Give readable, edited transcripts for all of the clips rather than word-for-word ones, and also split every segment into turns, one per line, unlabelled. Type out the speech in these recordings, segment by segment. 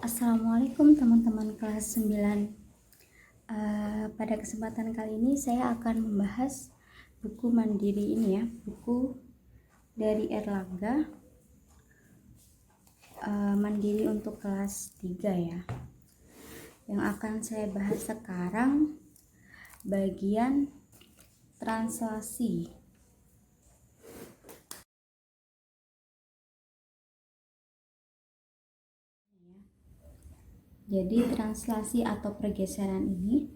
Assalamualaikum teman-teman kelas 9. Pada kesempatan kali ini saya akan membahas buku Mandiri ini ya, buku dari Erlangga, Mandiri untuk kelas 3 ya. Yang akan saya bahas sekarang bagian translasi. Jadi translasi atau pergeseran ini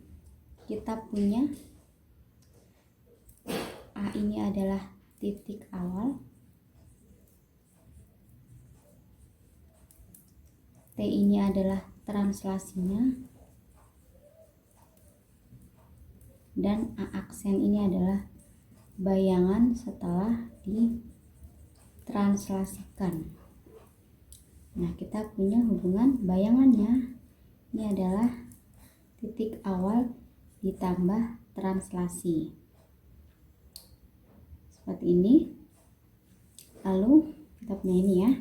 kita punya A ini adalah titik awal, T ini adalah translasinya, dan A aksen ini adalah bayangan setelah ditranslasikan. Nah, kita punya hubungan bayangannya. Ini adalah titik awal ditambah translasi. Seperti ini. Lalu kita punya ini ya,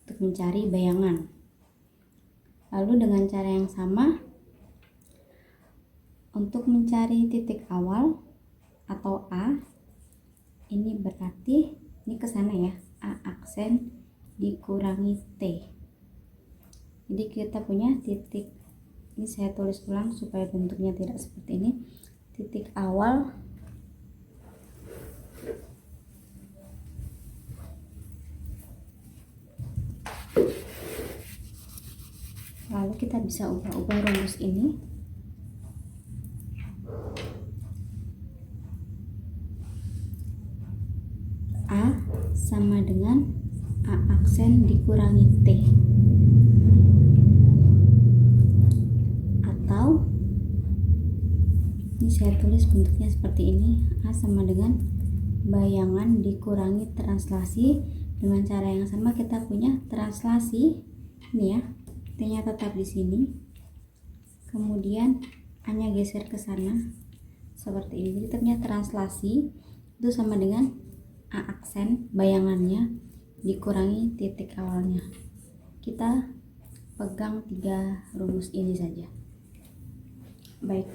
untuk mencari bayangan. Lalu dengan cara yang sama, untuk mencari titik awal atau A, ini berarti ini ke sana ya, A aksen dikurangi T. Jadi kita punya titik, ini saya tulis ulang supaya bentuknya tidak seperti ini. Titik awal lalu kita bisa ubah-ubah rumus ini. A sama dengan A aksen dikurangi T, atau ini saya tulis bentuknya seperti ini, A sama dengan bayangan dikurangi translasi. Dengan cara yang sama kita punya translasi ini ya, T-nya tetap di sini, kemudian A-nya geser ke sana seperti ini. Jadi kita punya translasi itu sama dengan A aksen bayangannya dikurangi titik awalnya. Kita pegang 3 rumus ini saja. Baik,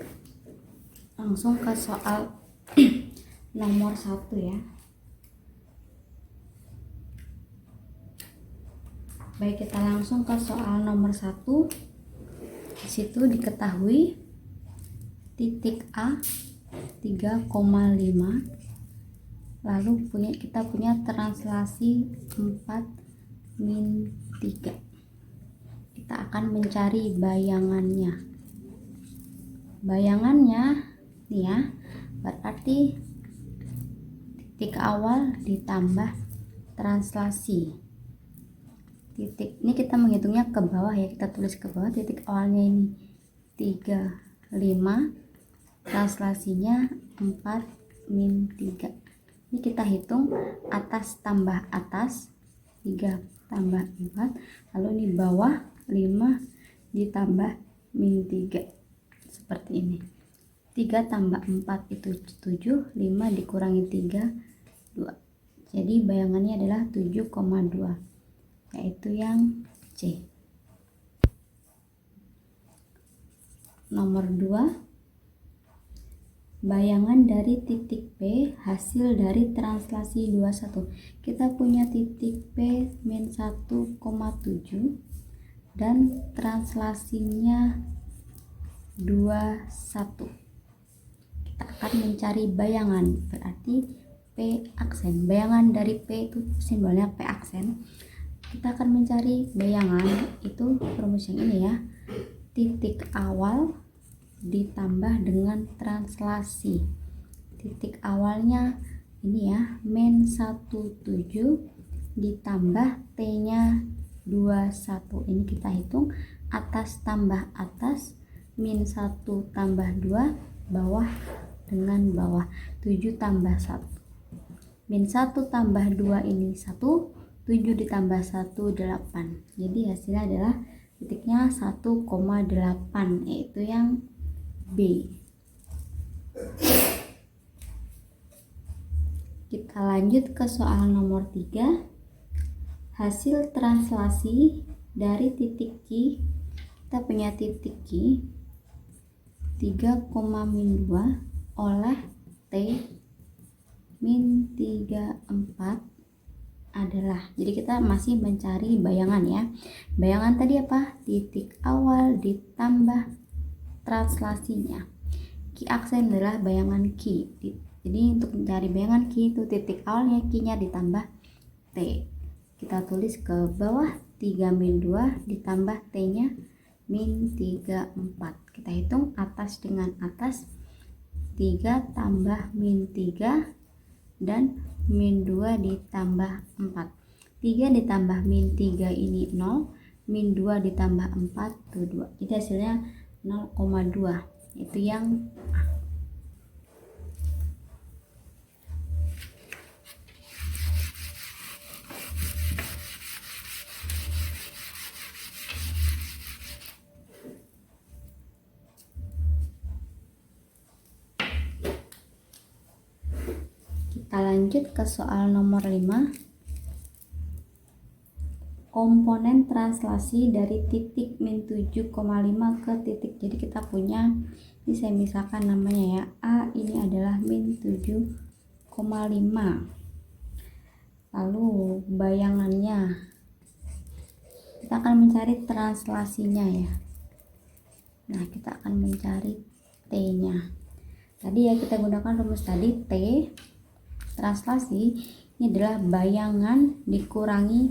langsung ke soal nomor 1 ya. Baik, kita langsung ke soal nomor 1. Di situ diketahui titik A 3,5, lalu kita punya translasi 4-3. Kita akan mencari bayangannya. Bayangannya nih ya, berarti titik awal ditambah translasi. Titik ini kita menghitungnya ke bawah ya, kita tulis ke bawah. Titik awalnya ini 3,5, translasinya 4-3. Ini kita hitung atas tambah atas, 3 tambah 4, lalu ini bawah 5 ditambah min 3 seperti ini. 3 tambah 4 itu 7, 5 dikurangi 3 2. Jadi bayangannya adalah 7,2, yaitu yang C. Nomor 2, bayangan dari titik P hasil dari translasi 21. Kita punya titik P min 1,7 dan translasinya 21. Kita akan mencari bayangan, berarti P aksen. Bayangan dari P itu simbolnya P aksen. Kita akan mencari bayangan itu rumus yang ini ya, titik awal ditambah dengan translasi. Titik awalnya ini ya, min 17 ditambah T-nya 21. Ini kita hitung atas tambah atas, min 1 tambah 2, bawah dengan bawah, 7 tambah 1. Min 1 tambah 2 ini 1, 7 ditambah 1 8. Jadi hasilnya adalah titiknya 1,8, yaitu yang B. Kita lanjut ke soal nomor 3. Hasil translasi dari titik Q, kita punya titik Q 3,-2 oleh T min 34 adalah, jadi kita masih mencari bayangan ya. Bayangan tadi apa? Titik awal ditambah translasinya. Q aksen adalah bayangan Q. Jadi untuk mencari bayangan Q itu titik awalnya Q-nya ditambah T. Kita tulis ke bawah 3-2 ditambah T-nya min 34. Kita hitung atas dengan atas, 3 tambah min 3 dan min 2 ditambah 4. 3 ditambah min 3 ini 0, min 2 ditambah 4 itu 2. Jadi hasilnya 0,2. Itu yang Kita lanjut ke soal nomor 5. Komponen translasi dari titik min 7,5 ke titik, jadi kita punya, ini saya misalkan namanya ya, A ini adalah min 7,5. Lalu bayangannya, kita akan mencari translasinya ya. Nah, kita akan mencari T-nya. Tadi ya kita gunakan rumus tadi, T translasi ini adalah bayangan dikurangi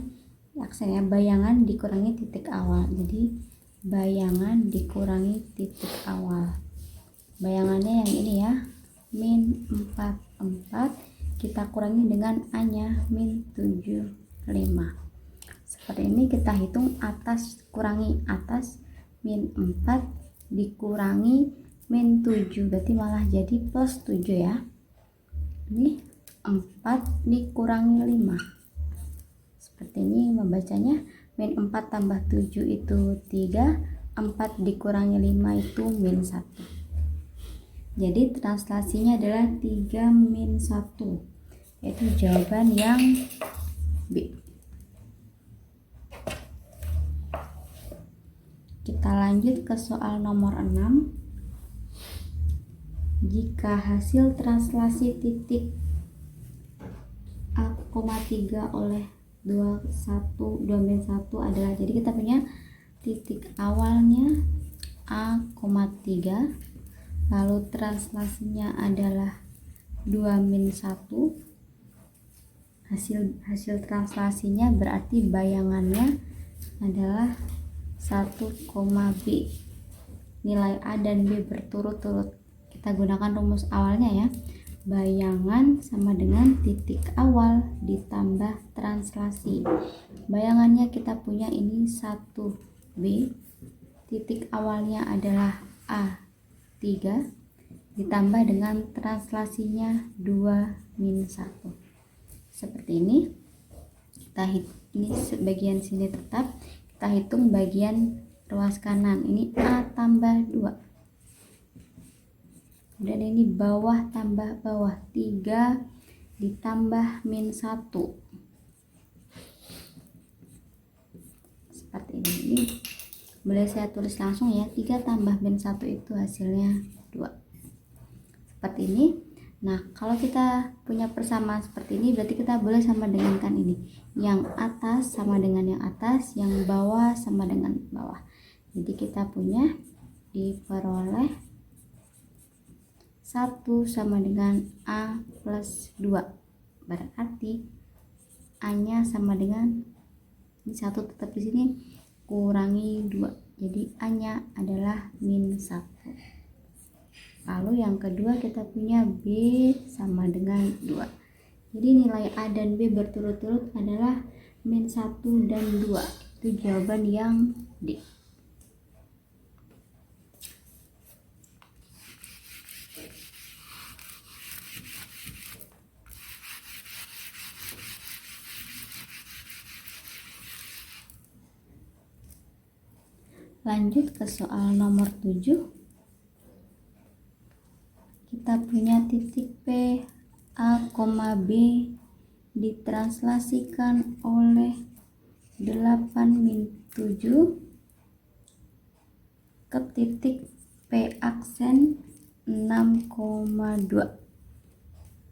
aksen ya, bayangan dikurangi titik awal. Jadi bayangan dikurangi titik awal. Bayangannya yang ini ya, min 44 kita kurangi dengan A-nya min 75. Seperti ini kita hitung atas kurangi atas, min 4 dikurangi min 7, berarti malah jadi plus 7 ya. Ini 4 dikurangi 5. Seperti ini membacanya, min 4 tambah 7 itu 3, 4 dikurangi 5 itu min 1. Jadi translasinya adalah 3 min 1. Itu jawaban yang B. Kita lanjut ke soal nomor 6. Jika hasil translasi titik A,3 oleh 2 adalah, jadi kita punya titik awalnya A,3, lalu translasinya adalah 2 min 1. Hasil translasinya berarti bayangannya adalah 1, B. Nilai A dan B berturut-turut. Kita gunakan rumus awalnya ya. Bayangan sama dengan titik awal ditambah translasi. Bayangannya kita punya ini 1B, titik awalnya adalah A3 ditambah dengan translasinya 2 min 1. Seperti ini. Ini bagian sini tetap, kita hitung bagian ruas kanan. Ini A tambah 2. Dan ini bawah tambah bawah, 3 ditambah min 1. Seperti ini. Boleh saya tulis langsung ya, 3 tambah min 1 itu hasilnya 2. Seperti ini. Nah, kalau kita punya persamaan seperti ini, berarti kita boleh sama dengankan ini. Yang atas sama dengan yang atas, yang bawah sama dengan bawah. Jadi kita punya diperoleh 1 sama dengan A plus 2. Berarti A-nya sama dengan, ini 1 tetap di sini, kurangi 2. Jadi A-nya adalah min 1. Lalu yang kedua kita punya B sama dengan 2. Jadi nilai A dan B berturut-turut adalah min 1 dan 2. Itu jawaban yang D. Lanjut ke soal nomor 7. Kita punya titik P, A, B ditranslasikan oleh 8 min 7 ke titik P aksen 6,2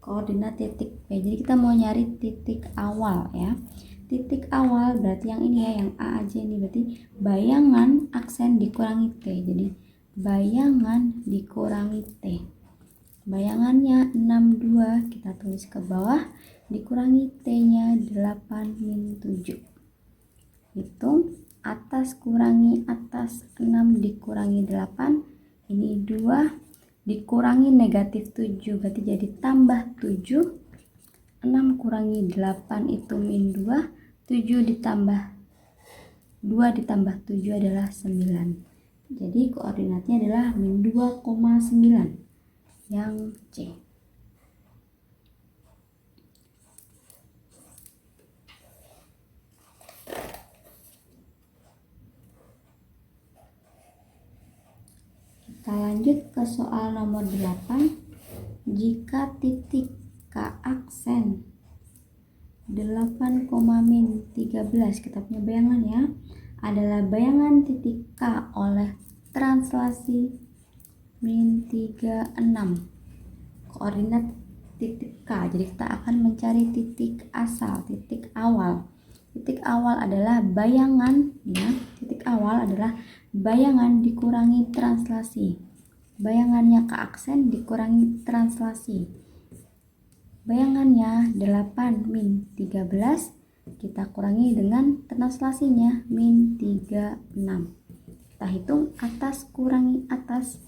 koordinat titik P. Jadi kita mau nyari titik awal ya. Titik awal berarti yang ini ya, yang A aja ini, berarti bayangan aksen dikurangi T. Jadi bayangan dikurangi T. Bayangannya 62 kita tulis ke bawah, dikurangi T-nya 8 min 7. Hitung atas kurangi atas, 6 dikurangi 8, ini 2 dikurangi negatif 7 berarti jadi tambah 7, 6 kurangi 8 itu min 2, 7 ditambah 2 ditambah 7 adalah 9. Jadi koordinatnya adalah min 2,9 yang C. Kita lanjut ke soal nomor 8. Jika titik K aksen 8, min 13, kita punya bayangan ya, adalah bayangan titik K oleh translasi min 36 koordinat titik K. Jadi kita akan mencari titik asal, titik awal. Titik awal adalah bayangan ya. Titik awal adalah bayangan dikurangi translasi. Bayangannya K aksen dikurangi translasi. Bayangannya 8 min 13 kita kurangi dengan translasinya min 36. Kita hitung atas kurangi atas,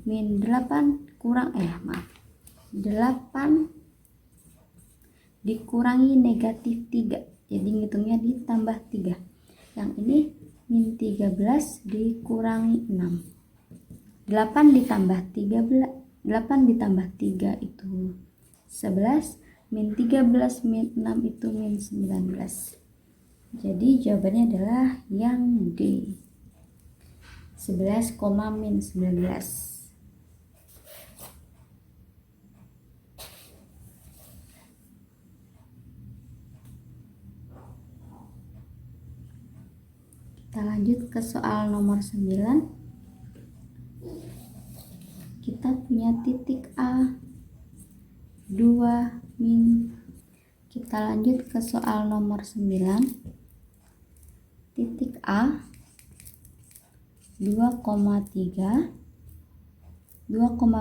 min 8 8 dikurangi negatif 3. Jadi ngitungnya ditambah 3. Yang ini min 13 dikurangi 6. 8 ditambah 13, 8 ditambah 3 itu 11, min 13 min 6 itu min 19. Jadi jawabannya adalah yang D. 11, min 19. Kita lanjut ke soal nomor 9. Kita punya titik A 2 min. Kita lanjut ke soal nomor 9. Titik A 2,3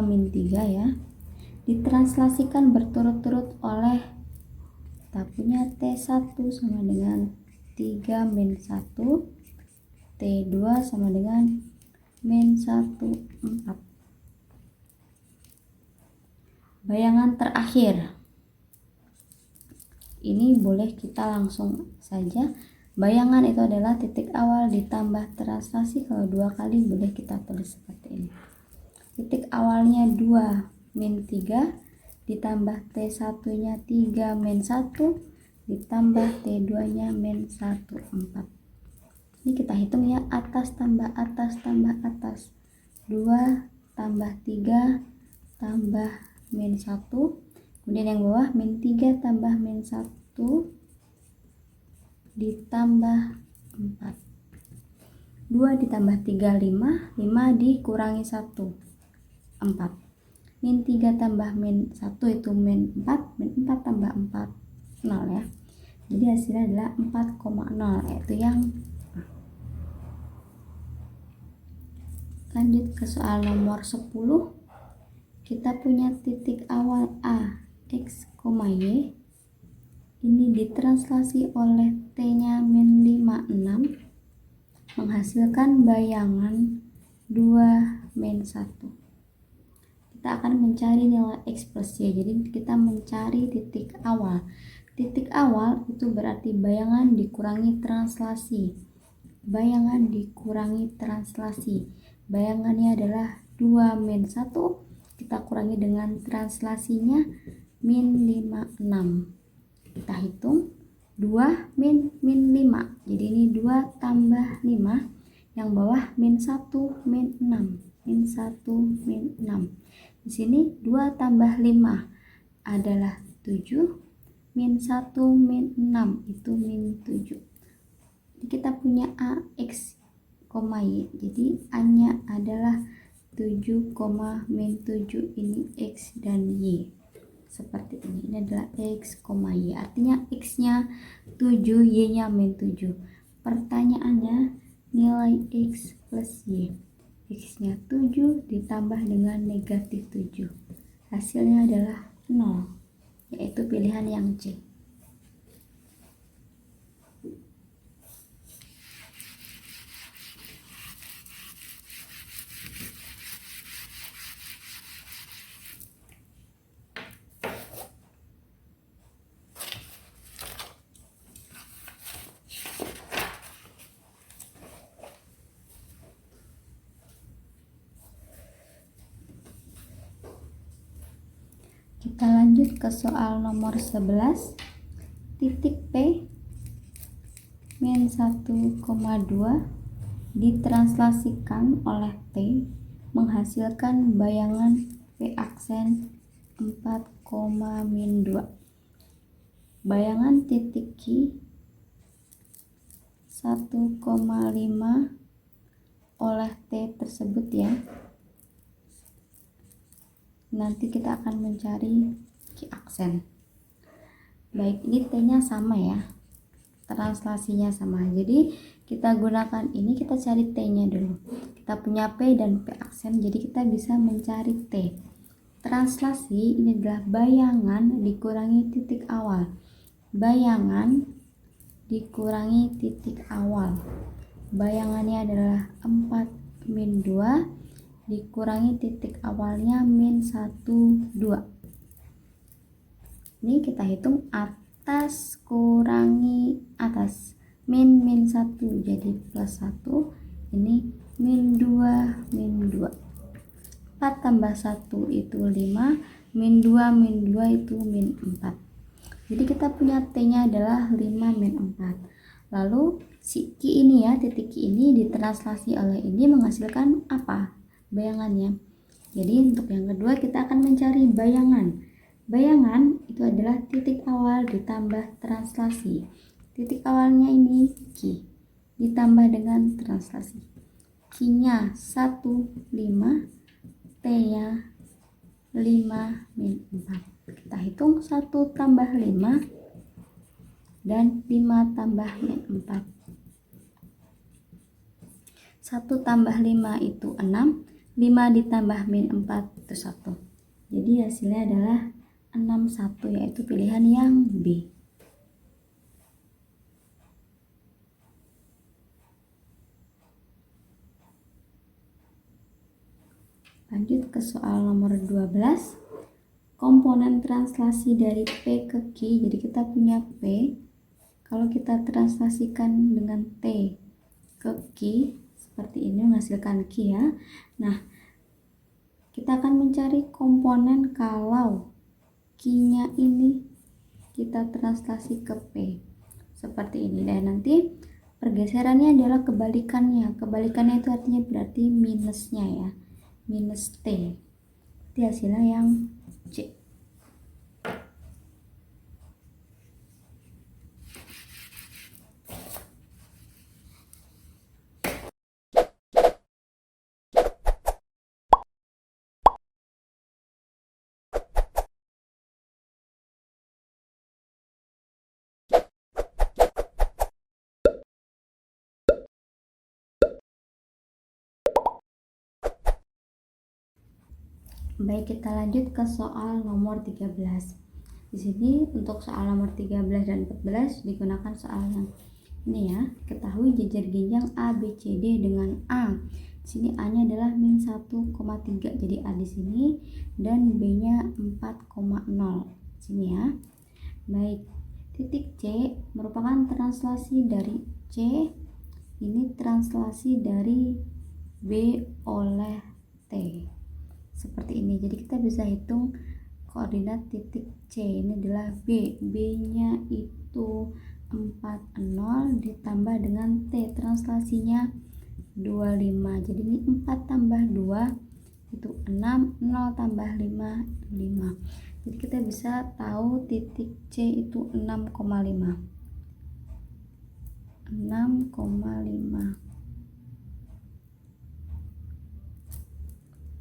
min 3 ya, ditranslasikan berturut-turut oleh, kita punya T1 sama dengan 3 min 1, T2 sama dengan min 1, 4. Bayangan terakhir ini boleh kita langsung saja. Bayangan itu adalah titik awal ditambah translasi, kalau 2 kali boleh kita tulis seperti ini. Titik awalnya 2 min 3 ditambah T1 nya 3 min 1 ditambah T2 nya min 1, 4. Ini kita hitung ya, atas tambah atas tambah atas, 2 tambah 3 tambah min 1, kemudian yang bawah min 3 tambah min 1 ditambah 4. 2 ditambah 3, 5, 5 dikurangi 1, 4. Min 3 tambah min 1 itu min 4, min 4 tambah 4, 0 ya. Jadi hasilnya adalah 4,0, yaitu yang A. Lanjut ke soal nomor 10. Kita punya titik awal A, X, Y. Ini ditranslasi oleh T-nya min 5, 6, menghasilkan bayangan 2 min 1. Kita akan mencari nilai X plus Y. Jadi kita mencari titik awal. Titik awal itu berarti bayangan dikurangi translasi. Bayangan dikurangi translasi. Bayangannya adalah 2 min 1. Kita kurangi dengan translasinya min 5, 6. Kita hitung 2 min 5. Jadi ini 2 tambah 5. Yang bawah min 1 min 6. Min 1 min 6. Di sini 2 tambah 5 adalah 7. Min 1 min 6 itu min 7. kita punya A X, Y, jadi A nya adalah 7, min 7, ini X dan Y. Seperti ini adalah X, Y, artinya X nya 7, Y nya min 7. Pertanyaannya, nilai X plus Y. X nya 7 ditambah dengan negatif 7, hasilnya adalah 0, yaitu pilihan yang C. Kita lanjut ke soal nomor 11. Titik P min 1,2 ditranslasikan oleh T menghasilkan bayangan P aksen 4, min 2. Bayangan titik Q 1,5 oleh T tersebut ya. Nanti kita akan mencari Q aksen. Baik, ini T-nya sama ya, translasinya sama. Jadi kita gunakan ini, kita cari T-nya dulu. Kita punya P dan P aksen, jadi kita bisa mencari T. Translasi ini adalah bayangan dikurangi titik awal. Bayangan dikurangi titik awal. Bayangannya adalah 4, min 2 dikurangi titik awalnya min 1, 2. Ini kita hitung atas kurangi atas. Min 1 jadi plus 1. Ini min 2, min 2. 4 tambah 1 itu 5. Min 2 itu min 4. Jadi kita punya T-nya adalah 5, min 4. Lalu si Q ini ya, titik Q ini ditranslasi oleh ini menghasilkan apa? Bayangannya. Jadi untuk yang kedua kita akan mencari bayangan. Bayangan itu adalah titik awal ditambah translasi. Titik awalnya ini Q ditambah dengan translasi. Q-nya 1, 5, T-nya 5, min 4. Kita hitung 1 tambah 5 dan 5 tambah min 4. 1 tambah 5 itu 6. 5 ditambah min 4 itu 1. Jadi hasilnya adalah 6, 1, yaitu pilihan yang B. Lanjut ke soal nomor 12. Komponen translasi dari P ke Q. Jadi kita punya P. Kalau kita translasikan dengan T ke Q, seperti ini menghasilkan Q ya. Nah, kita akan mencari komponen kalau Q-nya ini kita translasi ke P. Seperti ini. Dan nanti pergeserannya adalah kebalikannya. Kebalikannya itu artinya berarti minusnya ya. Minus T. Itu hasilnya yang C. Baik, kita lanjut ke soal nomor 13. Di sini untuk soal nomor 13 dan 14 digunakan soal yang ini ya. Ketahui jajar ginjal A, B, C, D dengan A. Di sini A-nya adalah min 1,3. Jadi A di sini dan B-nya 4,0. Sini ya. Baik. Titik C merupakan translasi dari C. Ini translasi dari B oleh T. Seperti ini. Jadi kita bisa hitung koordinat titik C. Ini adalah B. B-nya itu 40 ditambah dengan T. Translasinya 25. Jadi ini 4 tambah 2 itu 6. 0 tambah 5 5. Jadi kita bisa tahu titik C itu 6,5. 6,5.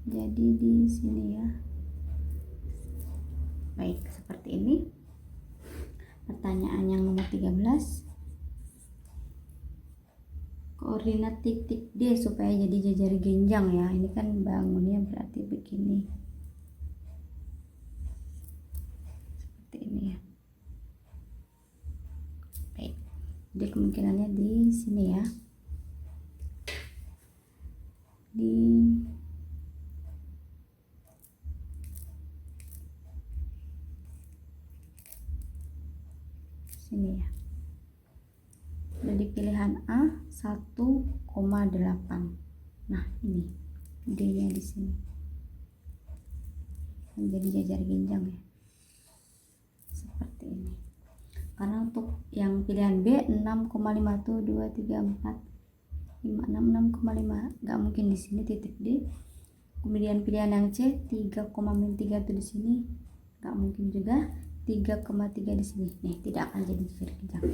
Jadi di sini ya. Baik, seperti ini. Pertanyaan yang nomor 13. Koordinat titik D supaya jadi jajar genjang ya. Ini kan bangunnya berarti begini. Seperti ini ya. Baik. Jadi kemungkinannya di sini ya. Di sini ya. Jadi pilihan A 1,8. Nah, ini D-nya di sini. Menjadi jajar genjang ya. Seperti ini. Karena untuk yang pilihan B 6,5 tuh 2 3 4 5 6 6,5 nggak mungkin di sini titik D. Kemudian pilihan yang C 3,3 tuh di sini nggak mungkin juga. 3,3 di sini. Nih, tidak akan jadi jajar genjang.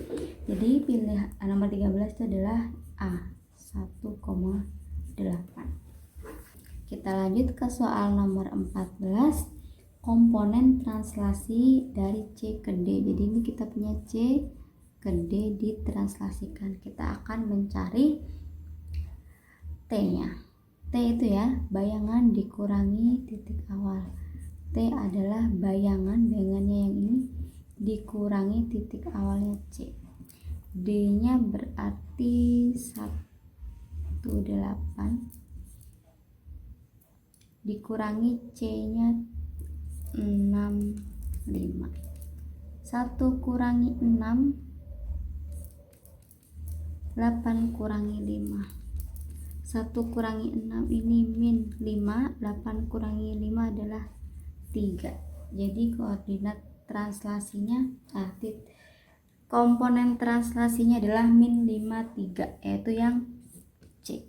Jadi pilihan nomor 13 itu adalah A 1,8. Kita lanjut ke soal nomor 14. Komponen translasi dari C ke D. Jadi ini kita punya C ke D ditranslasikan. Kita akan mencari T-nya. T itu ya, bayangan dikurangi titik awal. T adalah bayangannya yang ini dikurangi titik awalnya C. D-nya berarti 18 dikurangi C-nya 65. 1 kurangi 6, 8 kurangi 5. 1 kurangi 6 ini min 5, 8 kurangi 5 adalah 3. Jadi koordinat translasinya komponen translasinya adalah min 5 3, yaitu yang C.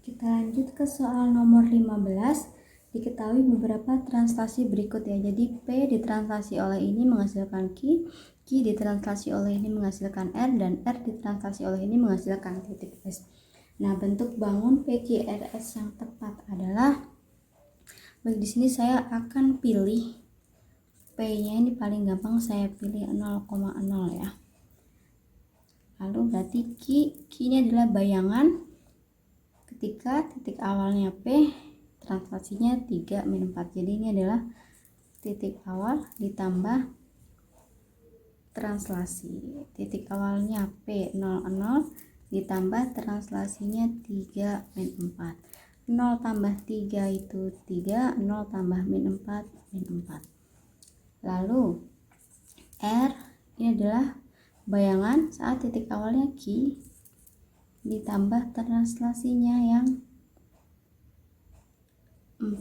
Kita lanjut ke soal nomor 15. Diketahui beberapa translasi berikut ya. Jadi P ditranslasi oleh ini menghasilkan Q ditranslasi oleh ini menghasilkan R, dan R ditranslasi oleh ini menghasilkan titik S. Nah, bentuk bangun PQRS yang tepat adalah, baik di sini saya akan pilih P-nya ini paling gampang saya pilih 0,0 ya. Lalu berarti Q-nya adalah bayangan ketika titik awalnya P, translasinya 3 min 4. Jadi ini adalah titik awal ditambah translasi. Titik awalnya P 00 ditambah translasinya 3 min 4. 0 tambah 3 itu 3, 0 tambah min 4 min 4. Lalu R ini adalah bayangan saat titik awalnya Q ditambah translasinya yang 4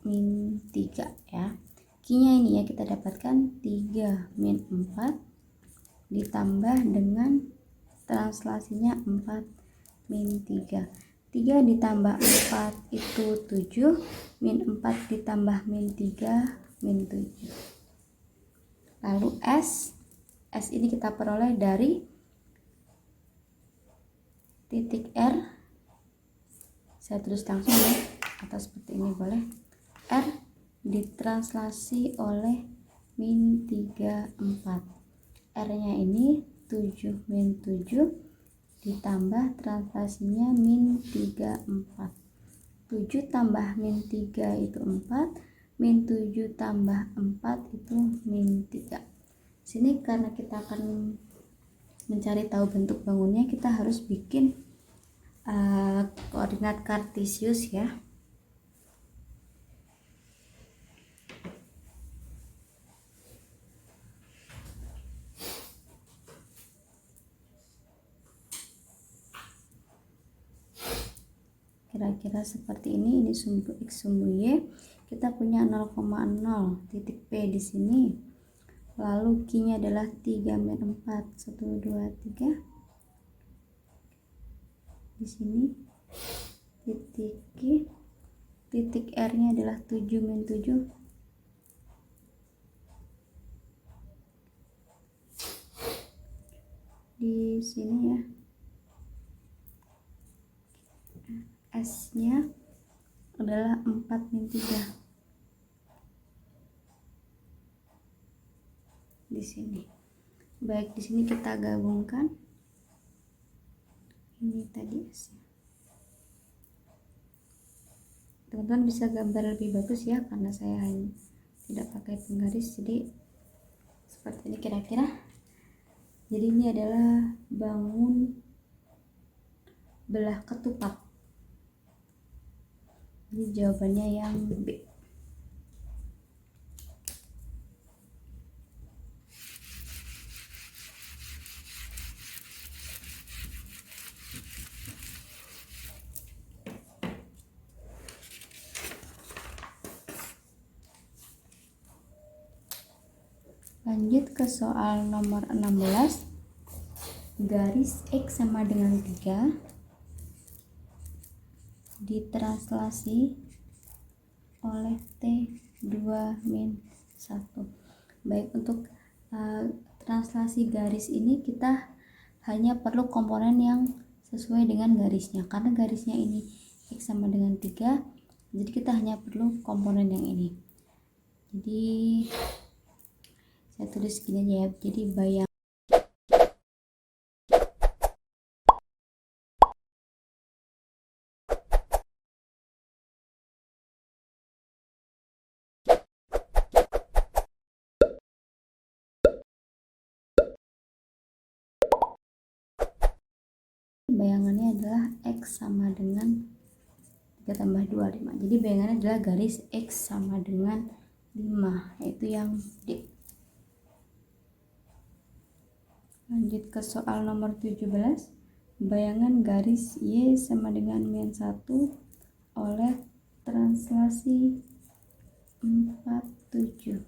min 3 ya. Q-nya ini ya kita dapatkan 3 min 4 ditambah dengan translasinya 4 min 3. 3 ditambah 4 itu 7, min 4 ditambah min 3 min 7. Lalu S ini kita peroleh dari titik R. Saya tulis langsung ya, atau seperti ini boleh. R ditranslasi oleh min 3 4. R-nya ini 7 min 7 ditambah translasinya min 3 4. 7 tambah min 3 itu 4, min 7 tambah 4 itu min 3. Sini karena kita akan mencari tahu bentuk bangunnya, kita harus bikin koordinat kartesius ya. Kira-kira seperti ini sumbu X sumbu Y. Kita punya 0,0 titik P di sini. Lalu Q-nya adalah 3 min 4, 1 2 3 di sini. titik Q, titik R nya adalah 7-7. Di sini ya, S nya adalah 4-3 di sini. Baik, di sini kita gabungkan ini tadi S nya. Teman-teman bisa gambar lebih bagus ya, karena saya hanya tidak pakai penggaris, jadi seperti ini kira-kira. Jadi ini adalah bangun belah ketupat. Ini jawabannya yang B. Lanjut ke soal nomor 16. Garis X sama dengan 3 ditranslasi oleh T2 min 1. Baik, untuk translasi garis ini kita hanya perlu komponen yang sesuai dengan garisnya. Karena garisnya ini X sama dengan 3, jadi kita hanya perlu komponen yang ini. Jadi saya tulis gini aja ya. Jadi bayangannya adalah X sama dengan 3 tambah 2, 5. Jadi bayangannya adalah garis X sama dengan 5, yaitu yang D. Lanjut ke soal nomor 17. Bayangan garis Y sama dengan min 1 oleh translasi 4, 7.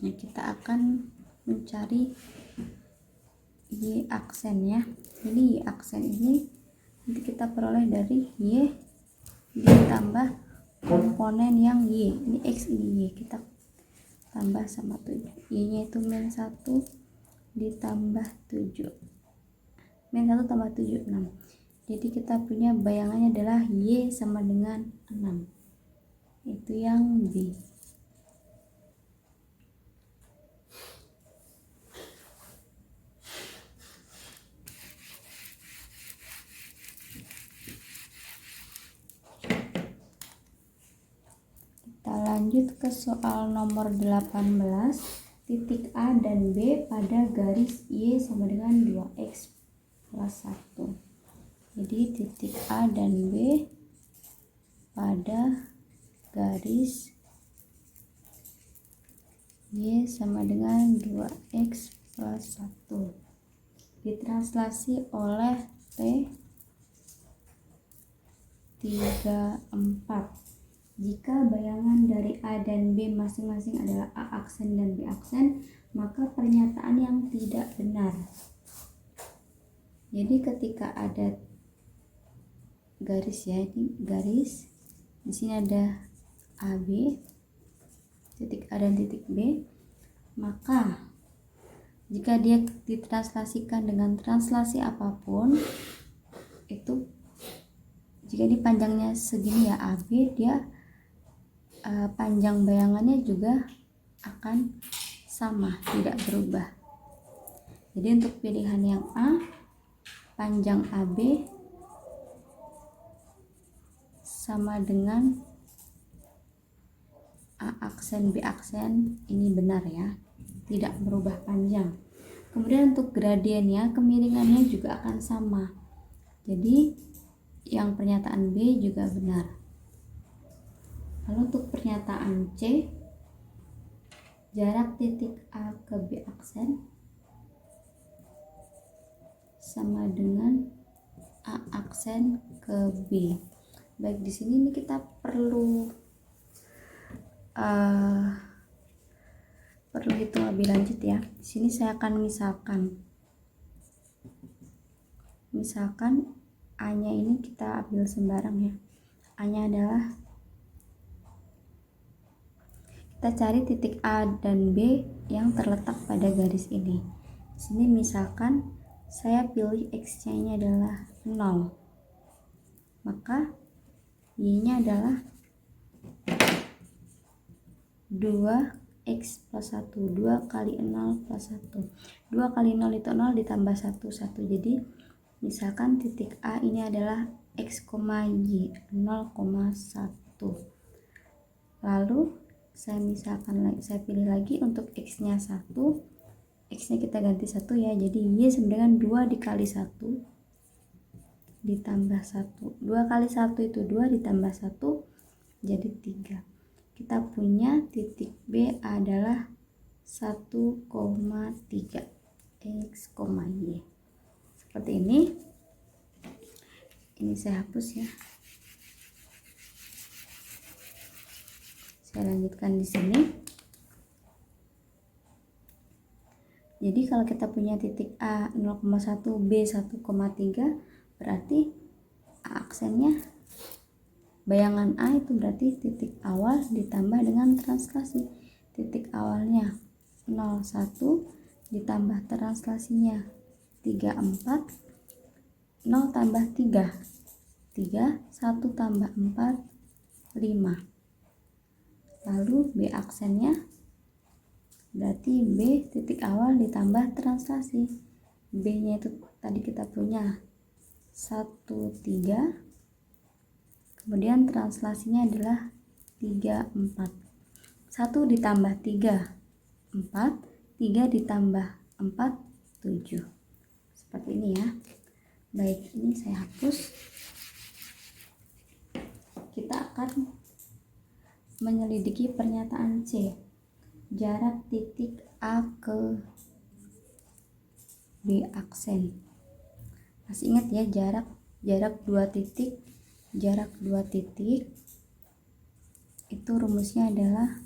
Nah, kita akan mencari Y aksen ya. Jadi Y aksen ini nanti kita peroleh dari Y ditambah komponen yang Y. Ini X, ini Y. Kita tambah sama 7. Y nya itu min 1 ditambah 7. Min 1 tambah 7, 6. Jadi kita punya bayangannya adalah Y sama dengan 6. Itu yang B. Kita lanjut ke soal nomor 18. Titik A dan B pada garis Y sama dengan 2X plus 1. Jadi titik A dan B pada garis Y sama dengan 2X plus 1 ditranslasi oleh T 3, 4. Jika bayangan dari A dan B masing-masing adalah A aksen dan B aksen, maka pernyataan yang tidak benar. Jadi ketika ada garis ya, ini garis, di sini ada AB, titik A dan titik B, maka jika dia ditranslasikan dengan translasi apapun, itu jika ini panjangnya segini ya AB, dia panjang bayangannya juga akan sama, tidak berubah. Jadi untuk pilihan yang A, panjang AB sama dengan A aksen B aksen, ini benar ya, tidak berubah panjang. Kemudian untuk gradiennya, kemiringannya juga akan sama. Jadi yang pernyataan B juga benar. Lalu untuk pernyataan C, jarak titik A ke B aksen sama dengan A aksen ke B. Baik, di sini nih kita perlu hitung lebih lanjut ya. Di sini saya akan misalkan A nya ini kita ambil sembarang ya. A nya adalah, kita cari titik A dan B yang terletak pada garis ini. Sini misalkan saya pilih X nya adalah 0, maka Y nya adalah 2x plus 1, 2 kali 0 plus 1, 2 kali 0 itu 0 ditambah 1, 1. Jadi misalkan titik A ini adalah x, y 0,1. Lalu saya pilih lagi untuk x nya 1, x nya kita ganti 1 ya, jadi y sama dengan 2 dikali 1 ditambah 1, 2 kali 1 itu 2 ditambah 1 jadi 3. Kita punya titik B adalah 1,3 x, y. Seperti ini. Ini saya hapus ya. Saya lanjutkan di sini. Jadi kalau kita punya titik A 0,1, B 1,3, berarti A aksennya, bayangan A itu berarti titik awal ditambah dengan translasi. Titik awalnya 0, 1 ditambah translasinya 3, 4, 0 tambah 3, 3, 1 tambah 4, 5. Lalu B aksennya berarti B titik awal ditambah translasi. B nya itu tadi kita punya 1, 3, kemudian translasinya adalah 3, 4. 1 ditambah 3, 4, 3 ditambah 4, 7. Seperti ini ya. Baik, ini saya hapus. Kita akan menyelidiki pernyataan C. Jarak titik A ke B aksen. Masih ingat ya, jarak 2 titik. Jarak 2 titik itu rumusnya adalah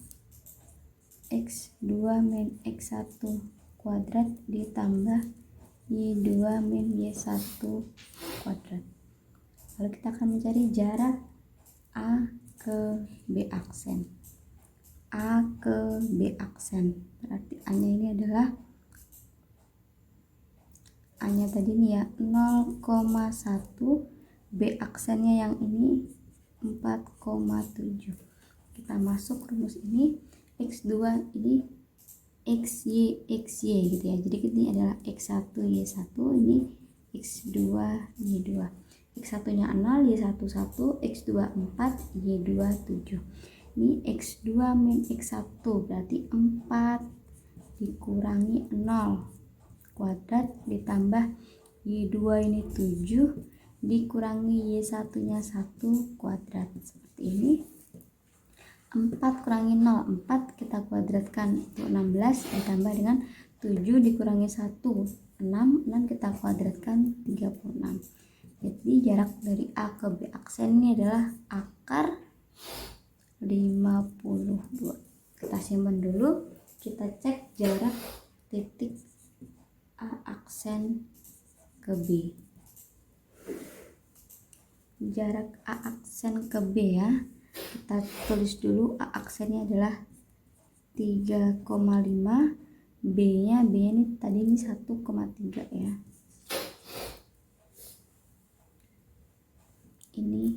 x2 min x1 kuadrat ditambah y2 min y1 kuadrat. Lalu kita akan mencari jarak A ke B aksen. A ke B aksen berarti A nya ini adalah, A nya tadi ini ya 0,1, B aksennya yang ini 4,7. Kita masuk rumus ini, x2 ini xy gitu ya. Jadi ini adalah x1 y1, ini x2 y2. X1 nya 0, y1 1, x2 4, y2 7. Ini x2 min x1 berarti 4 dikurangi 0 kuadrat ditambah y2 ini 7 dikurangi y1 nya 1 kuadrat. Seperti ini. 4 kurangi 0, 4 kita kuadratkan itu 16 ditambah dengan 7 dikurangi 1, 6 kita kuadratkan 36. Jadi jarak dari A ke B aksen ini adalah akar 52. Kita simpan dulu, kita cek jarak titik A aksen ke B. Jarak A aksen ke B ya. Kita tulis dulu, A aksennya adalah 3,5, B nya ini tadi ini 1,3 ya. Ini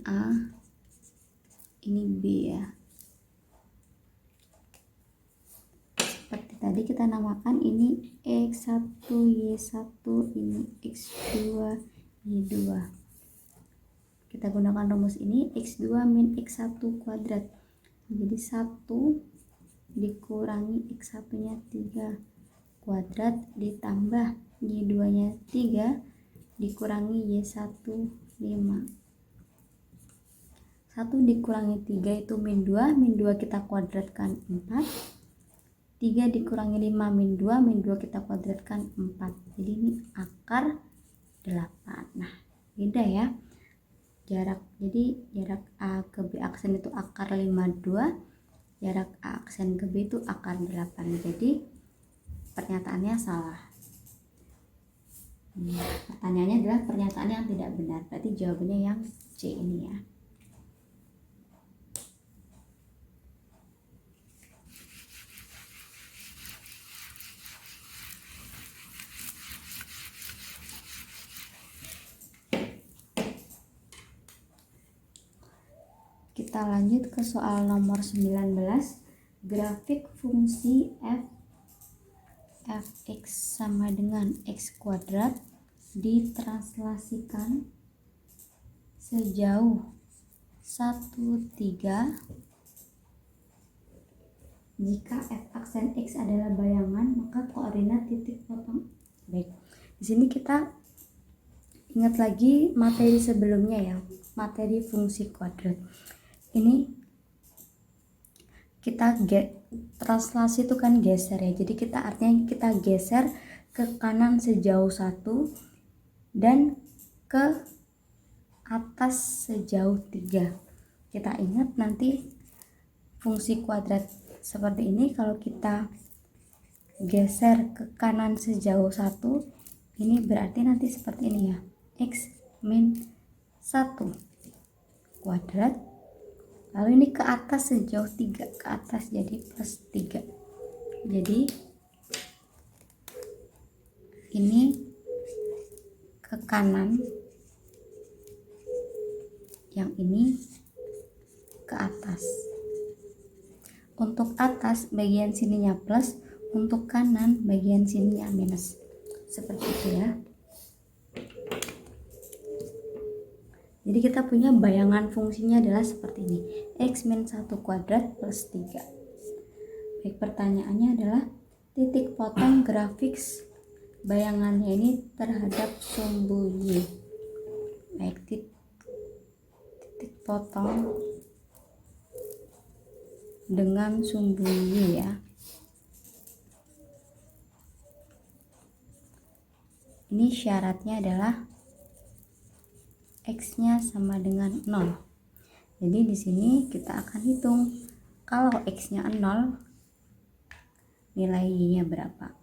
A, ini B ya. Seperti tadi kita namakan ini X1 Y1, ini X2 Y2. Kita gunakan rumus ini, x2 min x1 kuadrat. Jadi 1 dikurangi x1 nya 3 kuadrat ditambah y2 nya 3 dikurangi y1 5. 1 dikurangi 3 itu min 2, min 2 kita kuadratkan 4. 3 dikurangi 5 min 2 kita kuadratkan 4. Jadi ini akar 8. Nah, beda ya. Jarak A ke B aksen itu akar 52, jarak A aksen ke B itu akar 8. Jadi pernyataannya salah. Pertanyaannya adalah pernyataan yang tidak benar, berarti jawabannya yang C ini ya. Kita lanjut ke soal nomor 19. Grafik fungsi fx sama dengan x kuadrat ditranslasikan sejauh 1,3 jika f aksen x adalah bayangan, maka koordinat titik potong. Baik, di sini kita ingat lagi materi sebelumnya ya, materi fungsi kuadrat. Ini kita translasi itu kan geser ya, jadi kita artinya kita geser ke kanan sejauh 1 dan ke atas sejauh 3. Kita ingat nanti fungsi kuadrat seperti ini, kalau kita geser ke kanan sejauh 1, ini berarti nanti seperti ini ya, x min 1 kuadrat, lalu ini ke atas sejauh 3, ke atas jadi plus 3. Jadi ini ke kanan, yang ini ke atas. Untuk atas bagian sininya plus, untuk kanan bagian sininya minus. Seperti itu ya. Jadi kita punya bayangan fungsinya adalah seperti ini, x min 1 kuadrat plus 3. Baik, pertanyaannya adalah titik potong grafik bayangannya ini terhadap sumbu Y. Baik, titik potong dengan sumbu Y ya. Ini syaratnya adalah x-nya sama dengan 0. Jadi di sini kita akan hitung kalau x-nya 0, nilai y-nya berapa.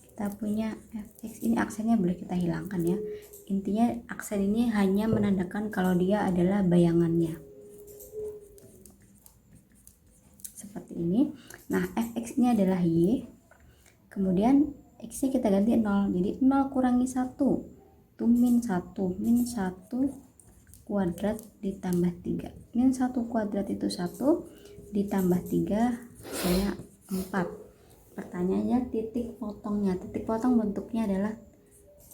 Kita punya fx, ini aksennya boleh kita hilangkan ya. Intinya aksen ini hanya menandakan kalau dia adalah bayangannya. Seperti ini. Nah, fx ini adalah y. Kemudian x-nya kita ganti 0. Jadi 0 kurangi 1 itu min 1 kuadrat ditambah 3. Min 1 kuadrat itu 1 ditambah 3 saya 4. Pertanyaannya titik potongnya. Titik potong bentuknya adalah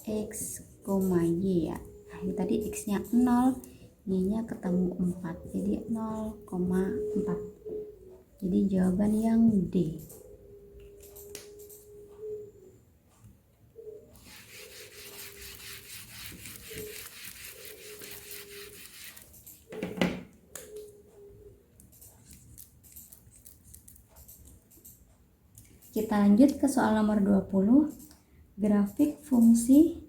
x, y ya. Nah, ini tadi x nya 0, y nya ketemu 4, jadi 0,4. Jadi jawaban yang D. Kita lanjut ke soal nomor 20. Grafik fungsi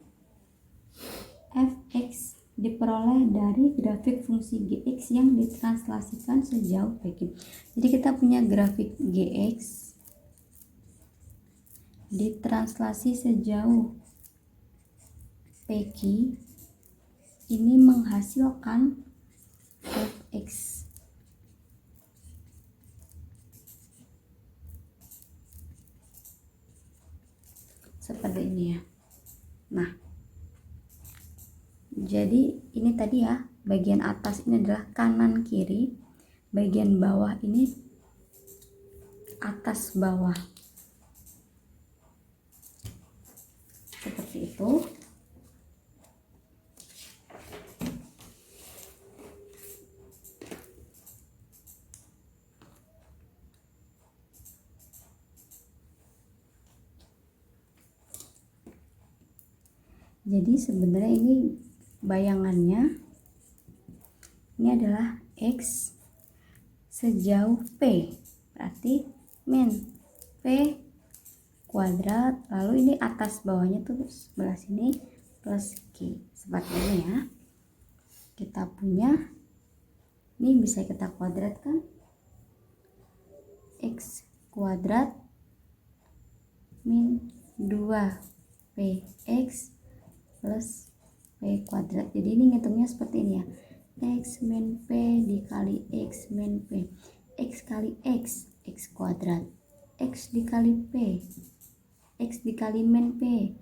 fx diperoleh dari grafik fungsi gx yang ditranslasikan sejauh pq. Jadi kita punya grafik gx ditranslasi sejauh pq, ini menghasilkan fx. Seperti ini ya. Nah, jadi ini tadi ya, bagian atas ini adalah kanan kiri, bagian bawah ini atas bawah. Seperti itu. Jadi sebenarnya ini bayangannya ini adalah x sejauh p, berarti min p kuadrat, lalu ini atas bawahnya tuh sebelah sini plus q, seperti ini ya. Kita punya ini bisa kita kuadratkan, x kuadrat min 2px plus P kuadrat. Jadi ini ngitungnya seperti ini ya, X min P dikali X min P, X kali X, X kuadrat, X dikali P, X dikali min P,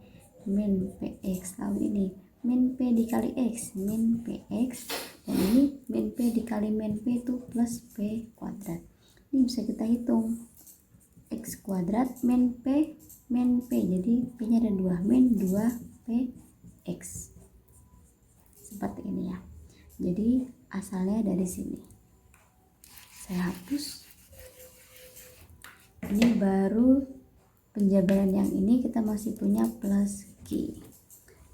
min PX. Lalu ini min P dikali X, min PX, dan ini min P dikali min P itu plus P kuadrat. Ini bisa kita hitung, X kuadrat min P, jadi P nya ada 2, min 2PX. Seperti ini ya. Jadi asalnya dari sini. Saya hapus. Ini baru penjabaran yang ini kita masih punya plus Q.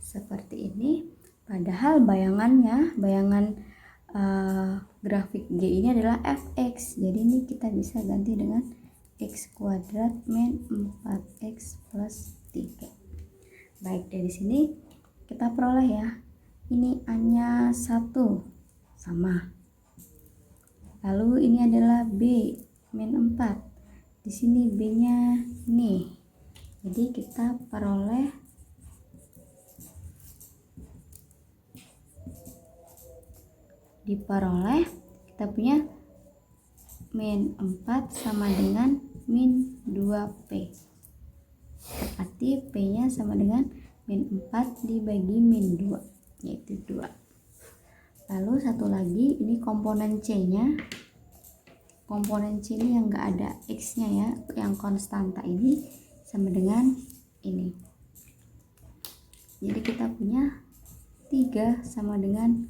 Seperti ini. Padahal bayangannya, bayangan grafik G ini adalah fx. Jadi ini kita bisa ganti dengan X kuadrat min 4X plus 3. Baik, dari sini kita peroleh ya, ini A-nya 1 sama, lalu ini adalah B min 4, di sini B-nya nih. Jadi kita peroleh kita punya min 4 sama dengan min 2P. Berarti P nya sama dengan min 4 dibagi min 2, yaitu 2. Lalu satu lagi, ini komponen C nya. Komponen C ini yang enggak ada X nya ya, yang konstanta ini sama dengan ini. Jadi kita punya 3 sama dengan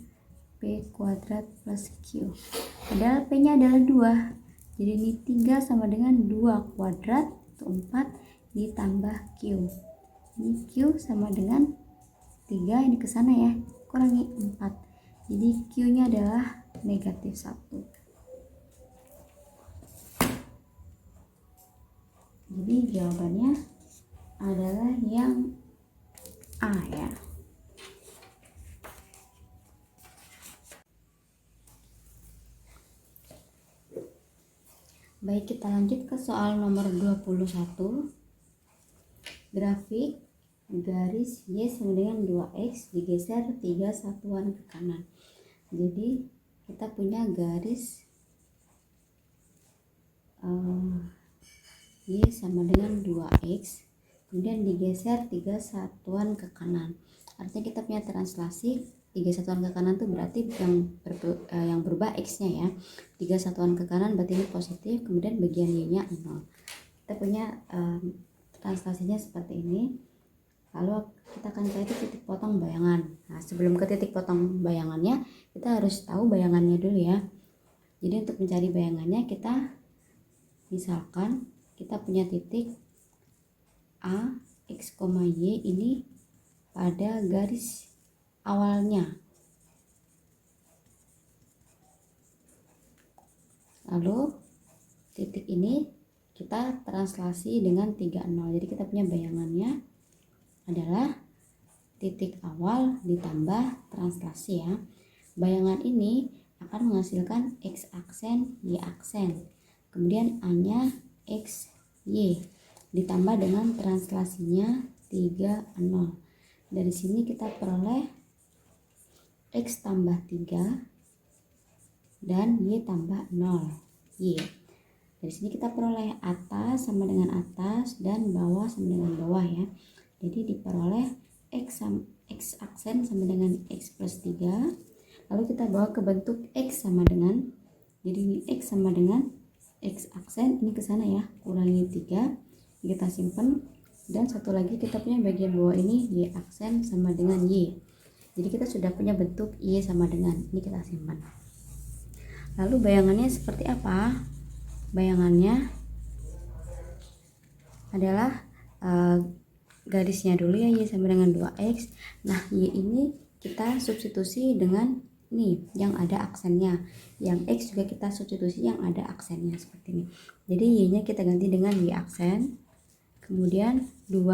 P kuadrat plus Q. Padahal P nya adalah 2. Jadi ini 3 sama dengan 2 kuadrat, itu 4 ditambah Q. Ini Q sama dengan 3, ini ke sana ya, kurangi 4. Jadi Q nya adalah negatif 1. Jadi jawabannya adalah yang A ya. Baik, kita lanjut ke soal nomor 21. Grafik garis Y sama dengan 2X digeser 3 satuan ke kanan. Jadi kita punya garis Y sama dengan 2X, kemudian digeser 3 satuan ke kanan. Artinya kita punya translasi 3 satuan ke kanan tuh berarti yang berubah X nya ya. 3 satuan ke kanan berarti ini positif, kemudian bagian Y nya 0. Kita punya translasinya seperti ini. Lalu kita akan cari titik potong bayangan. Nah, sebelum ke titik potong bayangannya, kita harus tahu bayangannya dulu ya. Jadi untuk mencari bayangannya, kita misalkan kita punya titik A, X, Y ini pada garis awalnya. Lalu titik ini kita translasi dengan 30. Jadi kita punya bayangannya adalah titik awal ditambah translasi ya. Bayangan ini akan menghasilkan X aksen, Y aksen. Kemudian A-nya X, Y ditambah dengan translasinya 30. Dari sini kita peroleh X tambah 3 dan Y tambah 0, Y. Dari sini kita peroleh atas sama dengan atas dan bawah sama dengan bawah ya. Jadi diperoleh X aksen sama dengan X plus 3. Lalu kita bawa ke bentuk X sama dengan, jadi ini X sama dengan X aksen, ini ke sana ya, kurangi 3, kita simpan. Dan satu lagi kita punya bagian bawah ini Y aksen sama dengan Y. Jadi kita sudah punya bentuk Y sama dengan, ini kita simpan. Lalu bayangannya seperti apa? Bayangannya adalah garisnya dulu ya, Y sama dengan 2X. Nah, Y ini kita substitusi dengan nih yang ada aksennya. Yang X juga kita substitusi yang ada aksennya seperti ini. Jadi Y nya kita ganti dengan Y aksen. Kemudian 2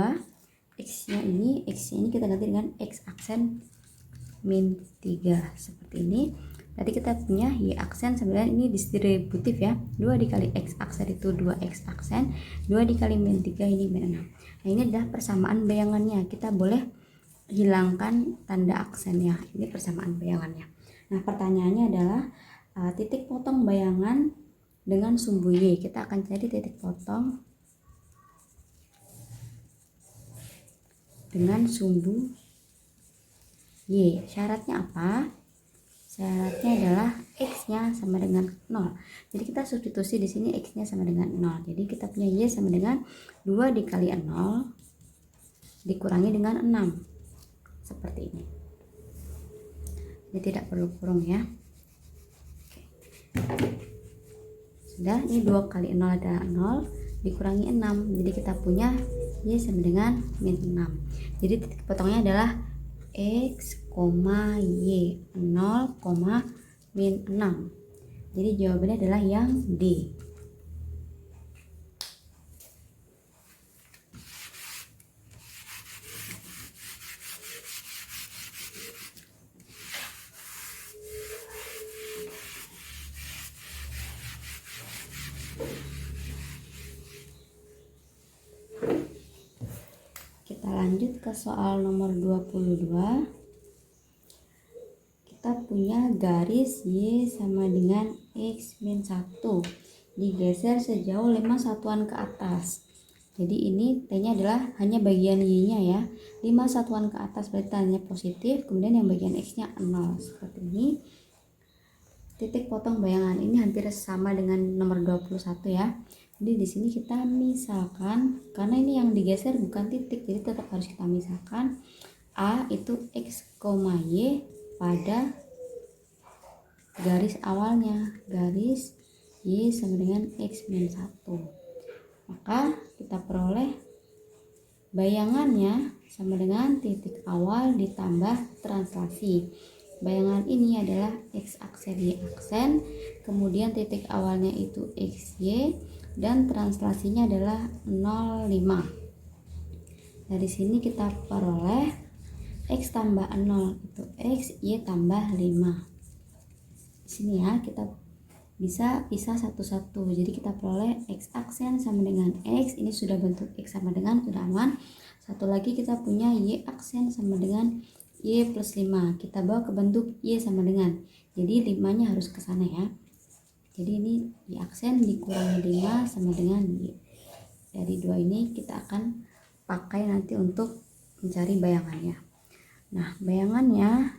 X nya ini kita ganti dengan X aksen min 3 seperti ini. Tadi kita punya Y aksen sebenarnya ini distributif ya. 2 dikali X aksen itu 2X aksen, 2 dikali min 3 ini min 6. Nah, ini adalah persamaan bayangannya. Kita boleh hilangkan tanda aksen ya. Ini persamaan bayangannya. Nah, pertanyaannya adalah titik potong bayangan dengan sumbu Y. Kita akan cari titik potong dengan sumbu Y. Syaratnya apa? Syaratnya adalah X-nya sama dengan 0. Jadi kita substitusi di sini X-nya sama dengan 0. Jadi kita punya Y sama dengan 2 dikali 0 dikurangi dengan 6. Seperti ini. Ini tidak perlu kurung ya. Sudah, ini 2 kali 0 adalah 0 dikurangi 6. Jadi kita punya Y sama dengan min 6. Jadi titik potongnya adalah X, Y 0, min 6. Jadi jawabannya adalah yang D. Kita lanjut ke soal nomor 22. Kita punya garis Y sama dengan X min 1 digeser sejauh 5 satuan ke atas. Jadi ini T-nya adalah hanya bagian Y-nya ya. 5 satuan ke atas berarti hanya positif, kemudian yang bagian X-nya 0. Seperti ini. Titik potong bayangan ini hampir sama dengan nomor 21 ya. Jadi di sini kita misalkan, karena ini yang digeser bukan titik, jadi tetap harus kita misalkan. A itu X, Y pada garis awalnya, garis Y sama dengan X min 1. Maka kita peroleh bayangannya sama dengan titik awal ditambah translasi. Bayangan ini adalah X aksen Y aksen, kemudian titik awalnya itu XY dan translasinya adalah 0,5. Dari sini kita peroleh X tambah 0 itu X, Y tambah 5. Di sini ya kita bisa pisah satu-satu. Jadi kita peroleh X aksen sama dengan X. Ini sudah bentuk X sama dengan, sudah aman. Satu lagi kita punya Y aksen sama dengan Y plus 5. Kita bawa ke bentuk Y sama dengan. Jadi 5-nya harus ke sana ya. Jadi ini Y aksen dikurangi 5 sama dengan Y. Dari dua ini kita akan pakai nanti untuk mencari bayangannya. Nah, bayangannya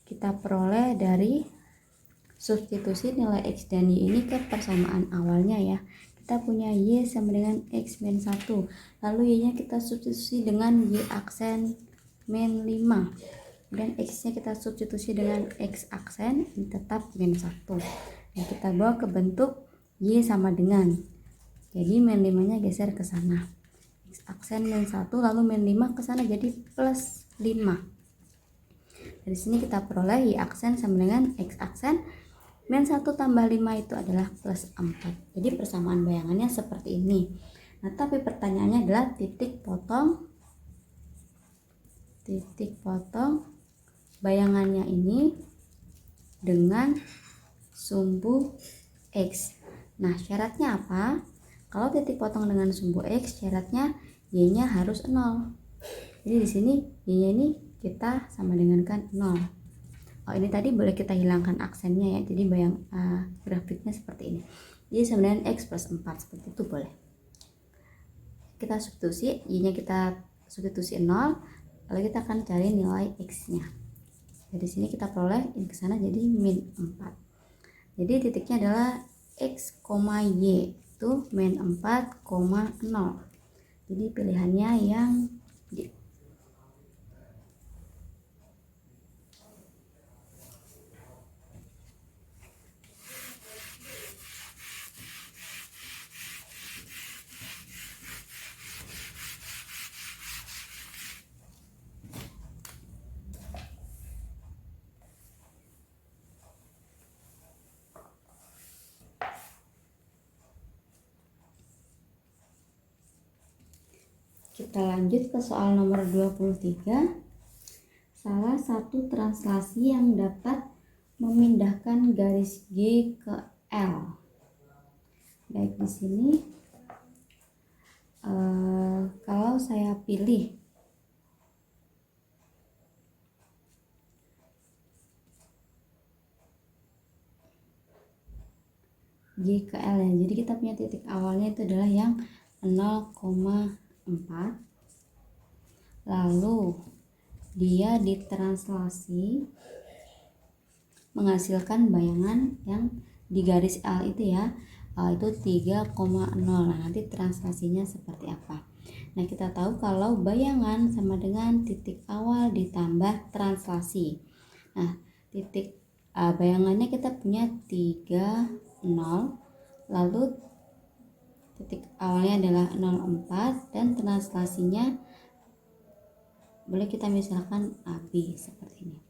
kita peroleh dari substitusi nilai X dan Y ini ke persamaan awalnya ya. Kita punya Y sama dengan X min 1. Lalu Y-nya kita substitusi dengan Y aksen min 5. Dan X-nya kita substitusi dengan X aksen, ini tetap min 1. Dan kita bawa ke bentuk Y sama dengan. Jadi min 5-nya geser ke sana. X aksen min 1 lalu min 5 ke sana jadi plus 5. Dari sini kita peroleh Y aksen sama dengan X aksen min 1 tambah 5 itu adalah plus 4. Jadi persamaan bayangannya seperti ini. Nah, tapi pertanyaannya adalah titik potong bayangannya ini dengan sumbu X. Nah, syaratnya apa? Kalau titik potong dengan sumbu X, syaratnya Y-nya harus 0. Jadi di sini Y-nya ini kita sama dengan kan 0. Oh, ini tadi boleh kita hilangkan aksennya ya. Jadi grafiknya seperti ini. Jadi sama dengan X plus 4 seperti itu boleh. Kita substitusi, Y-nya kita substitusi 0, lalu kita akan cari nilai X-nya. Dari sini kita peroleh ini ke sana jadi min 4. Jadi titiknya adalah X, Y itu min 4,0. Jadi pilihannya yang D. Kita lanjut ke soal nomor 23. Salah satu translasi yang dapat memindahkan garis G ke L. Baik, di sini kalau saya pilih G ke L ya. Jadi kita punya titik awalnya itu adalah yang 0,4, lalu dia ditranslasi menghasilkan bayangan yang di garis L itu ya, itu 3,0. Nah, nanti translasinya seperti apa? Nah, kita tahu kalau bayangan sama dengan titik awal ditambah translasi. Nah, titik bayangannya kita punya 3,0, lalu titik awalnya adalah 0,4 dan translasinya boleh kita misalkan AB seperti ini.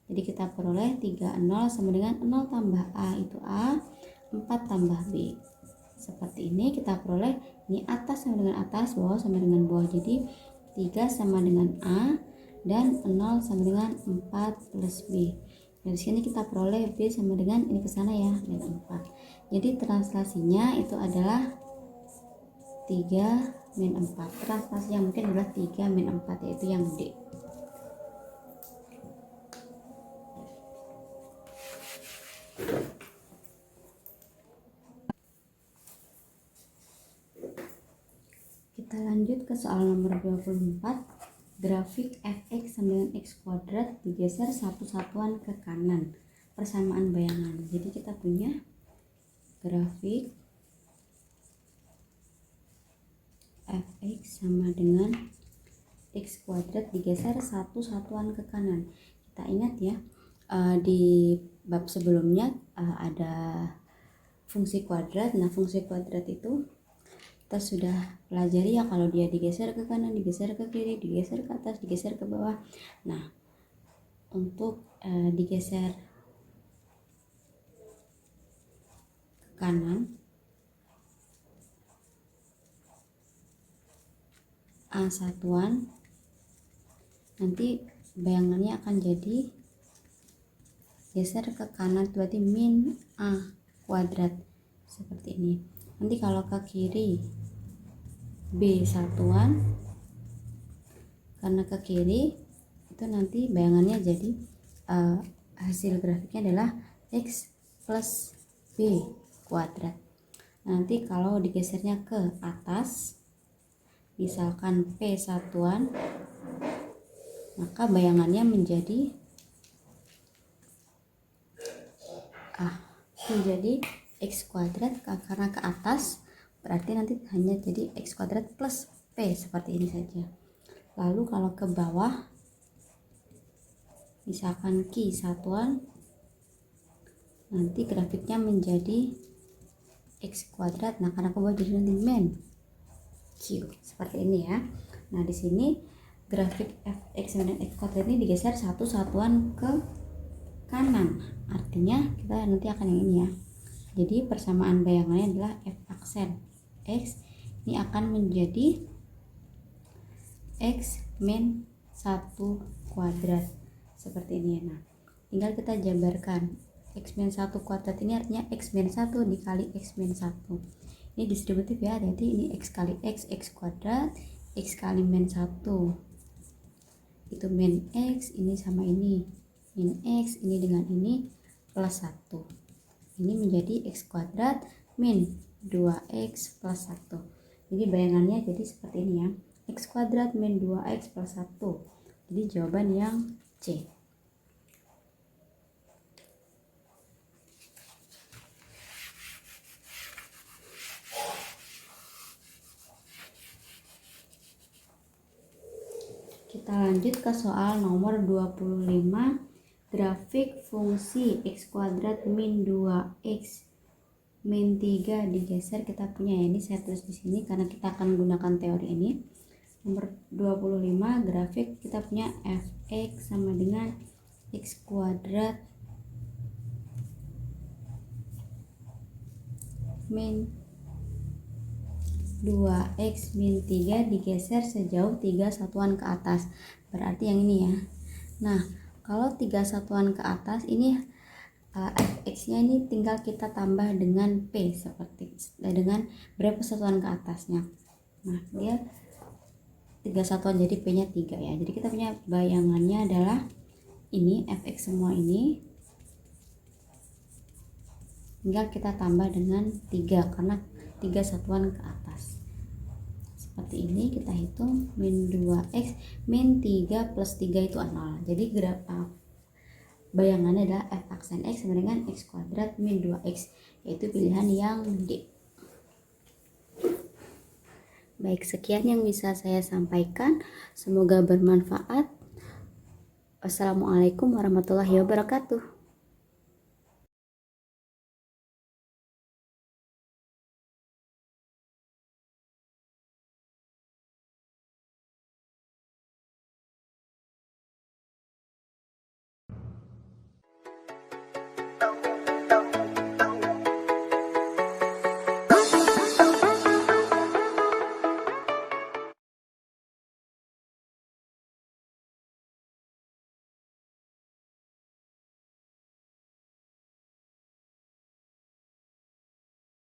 Jadi kita peroleh 3,0 sama dengan 0 tambah A itu A, 4 tambah B. Seperti ini kita peroleh, ini atas sama dengan atas, bawah sama dengan bawah. Jadi 3 sama dengan A dan 0 sama dengan 4 plus B. Dari sini kita peroleh B sama dengan ini ke sana ya, dan 4. Jadi translasinya itu adalah 3 min 4. Translasi yang mungkin adalah 3 min 4, yaitu yang D. Kita lanjut ke soal nomor 24. Grafik fx sama dengan x kuadrat digeser satu satuan ke kanan. Persamaan bayangan. Jadi kita punya grafik fx sama dengan x kuadrat digeser satu satuan ke kanan. Kita ingat ya, di bab sebelumnya ada fungsi kuadrat. Nah, fungsi kuadrat itu kita sudah pelajari ya, kalau dia digeser ke kanan, digeser ke kiri, digeser ke atas, digeser ke bawah. Nah, untuk digeser ke kanan, A satuan, nanti bayangannya akan jadi geser ke kanan, berarti min A kuadrat seperti ini. Nanti kalau ke kiri B satuan, karena ke kiri itu nanti bayangannya jadi hasil grafiknya adalah X plus B kuadrat. Nanti kalau digesernya ke atas, misalkan P satuan, maka bayangannya menjadi X kuadrat, karena ke atas berarti nanti hanya jadi X kuadrat plus P seperti ini saja. Lalu kalau ke bawah, misalkan Q satuan, nanti grafiknya menjadi X kuadrat. Nah, karena ke bawah jadi nanti min Q seperti ini ya. Nah, di sini grafik fx dan x kuadrat ini digeser satu satuan ke kanan, artinya kita nanti akan yang ini ya. Jadi persamaan bayangannya adalah f aksen x ini akan menjadi x min 1 kuadrat seperti ini ya. Nah, tinggal kita jabarkan x min 1 kuadrat ini artinya x min 1 dikali x min 1. Ini distributif ya, jadi ini x kali x kuadrat, x kali min 1 itu min x, ini sama ini min x, ini dengan ini plus 1. Ini menjadi x kuadrat min 2x plus 1. Jadi bayangannya jadi seperti ini ya, x kuadrat min 2x plus 1. Jadi jawaban yang C. Kita lanjut ke soal nomor 25. Grafik fungsi x kuadrat min 2x min 3 digeser. Kita punya ya, ini saya tulis di sini karena kita akan gunakan teori ini. Nomor 25, grafik kita punya fx sama dengan x kuadrat min 2x min 3 digeser sejauh 3 satuan ke atas. Berarti yang ini ya. Nah, kalau 3 satuan ke atas ini fx nya ini tinggal kita tambah dengan p, seperti dengan berapa satuan ke atasnya. Nah, dia 3 satuan jadi p nya 3 ya. Jadi kita punya bayangannya adalah ini fx semua ini tinggal kita tambah dengan 3 karena 3 satuan ke atas. Seperti ini kita hitung min 2x min 3 plus 3 itu 0. Jadi bayangannya adalah f aksen x sama dengan x kuadrat min 2x, yaitu pilihan yang D. Baik, sekian yang bisa saya sampaikan. Semoga bermanfaat. Wassalamualaikum warahmatullahi wabarakatuh.